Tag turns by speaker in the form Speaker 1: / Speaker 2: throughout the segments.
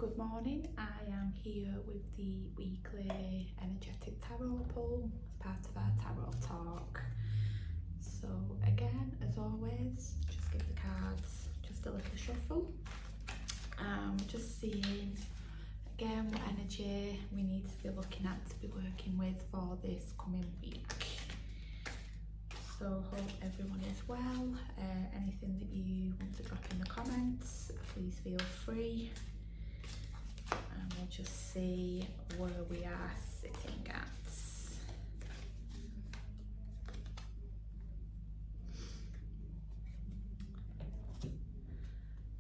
Speaker 1: Good morning, I am here with the weekly energetic tarot pull as part of our tarot talk. So again, as always, just give the cards just a little shuffle. Just seeing again what energy we need to be looking at to be working with for this coming week. So hope everyone is well. Anything that you want to drop in the comments, please feel free. And we'll just see where we are sitting at.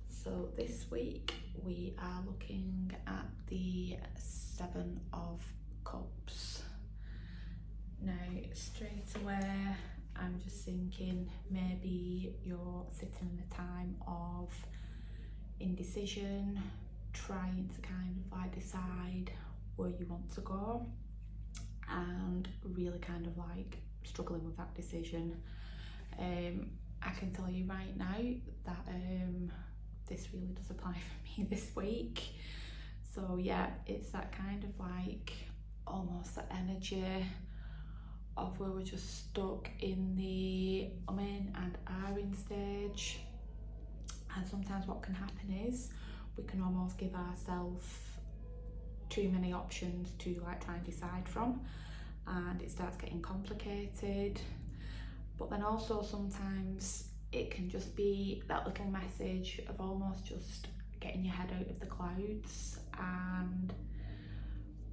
Speaker 1: So this week we are looking at the Seven of Cups. Now straight away I'm just thinking maybe you're sitting in a time of indecision, trying to kind of like decide where you want to go and really kind of like struggling with that decision. I can tell you right now that this really does apply for me this week. So yeah, it's that kind of like almost the energy of where we're just stuck in the umming and ahhing stage. And sometimes what can happen is we can almost give ourselves too many options to like try and decide from, and it starts getting complicated. But then also sometimes it can just be that little message of almost just getting your head out of the clouds, and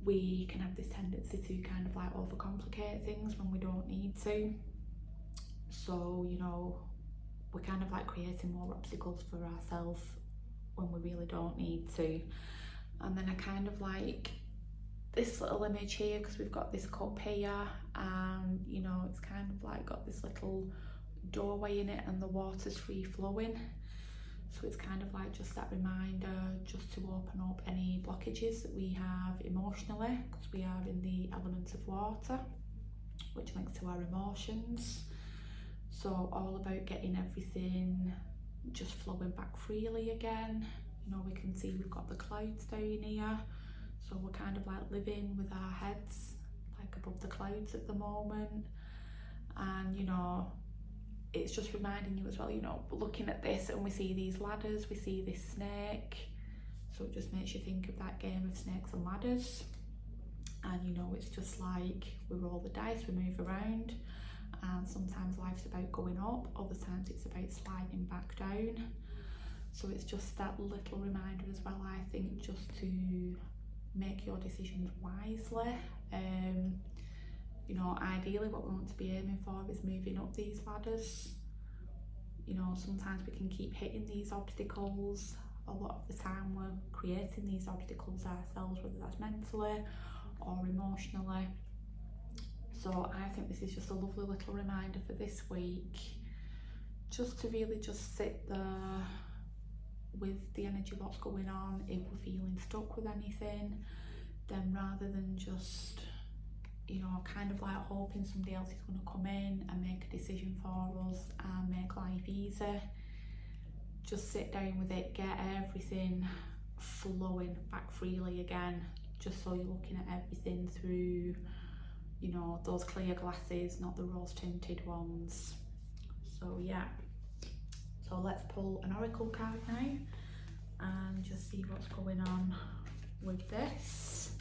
Speaker 1: we can have this tendency to kind of like overcomplicate things when we don't need to. So, you know, we're kind of like creating more obstacles for ourselves when we really don't need to. And then I kind of like this little image here, because we've got this cup here and you know it's kind of like got this little doorway in it and the water's free flowing. So it's kind of like just that reminder just to open up any blockages that we have emotionally, because we are in the element of water, which links to our emotions. So all about getting everything just flowing back freely again. You know, we can see we've got the clouds down here, so we're kind of like living with our heads like above the clouds at the moment. And you know, it's just reminding you as well, you know, looking at this and we see these ladders, we see this snake, so it just makes you think of that game of snakes and ladders. And you know, it's just like we roll the dice, we move around, and sometimes life's about going up, other times it's about sliding back down. So it's just that little reminder as well, I think, just to make your decisions wisely. You know, ideally what we want to be aiming for is moving up these ladders. You know, sometimes we can keep hitting these obstacles. A lot of the time we're creating these obstacles ourselves, whether that's mentally or emotionally. So I think this is just a lovely little reminder for this week, just to really just sit there with the energy of what's going on. If we're feeling stuck with anything, then rather than just, you know, kind of like hoping somebody else is going to come in and make a decision for us and make life easy, just sit down with it, get everything flowing back freely again, just so you're looking at everything through, you know, those clear glasses, not the rose tinted ones. So yeah, so let's pull an oracle card now and just see what's going on with this.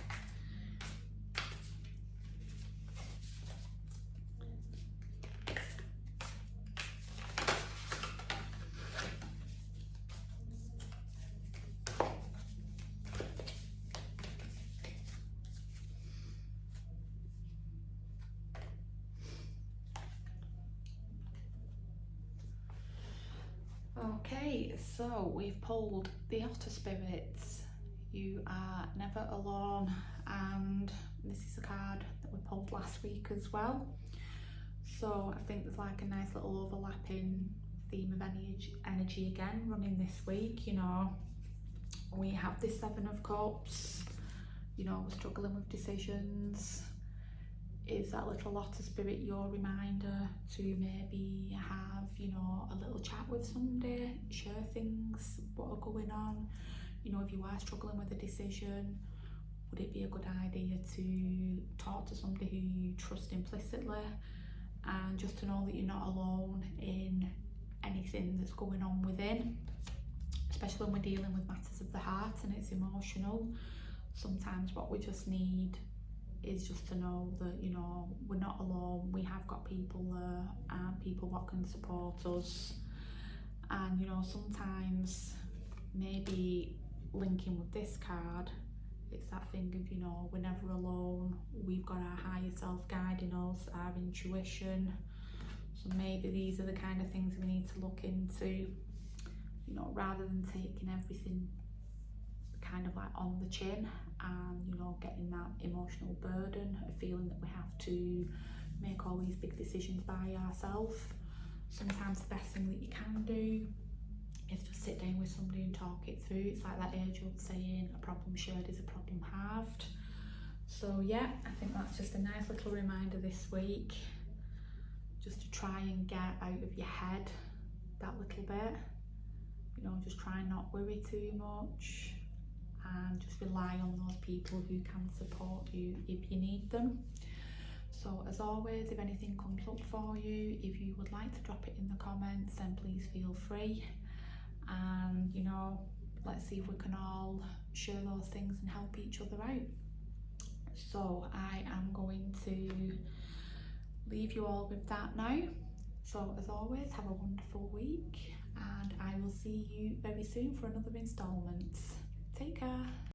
Speaker 1: Okay, so we've pulled the Otter spirits. You are never alone, and this is a card that we pulled last week as well. So I think there's like a nice little overlapping theme of energy again running this week. You know, we have this Seven of Cups, you know, we're struggling with decisions. Is that little Otter spirit your reminder to maybe have, you know, a little chat with somebody, share things, what are going on? You know, if you are struggling with a decision, would it be a good idea to talk to somebody who you trust implicitly, and just to know that you're not alone in anything that's going on within, especially when we're dealing with matters of the heart and it's emotional. Sometimes what we just need is just to know that, you know, we're not alone, we have got people there and people what can support us. And, you know, sometimes maybe linking with this card, it's that thing of, you know, we're never alone, we've got our higher self guiding us, our intuition. So maybe these are the kind of things we need to look into, you know, rather than taking everything kind of like on the chin and, you know, getting that emotional burden of feeling that we have to make all these big decisions by ourselves. Sometimes the best thing that you can do is just sit down with somebody and talk it through. It's like that age-old saying, a problem shared is a problem halved. So yeah, I think that's just a nice little reminder this week, just to try and get out of your head that little bit. You know, just try and not worry too much and just rely on those people who can support you if you need them. So as always, if anything comes up for you, if you would like to drop it in the comments, then please feel free. And, you know, let's see if we can all share those things and help each other out. So I am going to leave you all with that now. So as always, have a wonderful week and I will see you very soon for another instalment. Take care.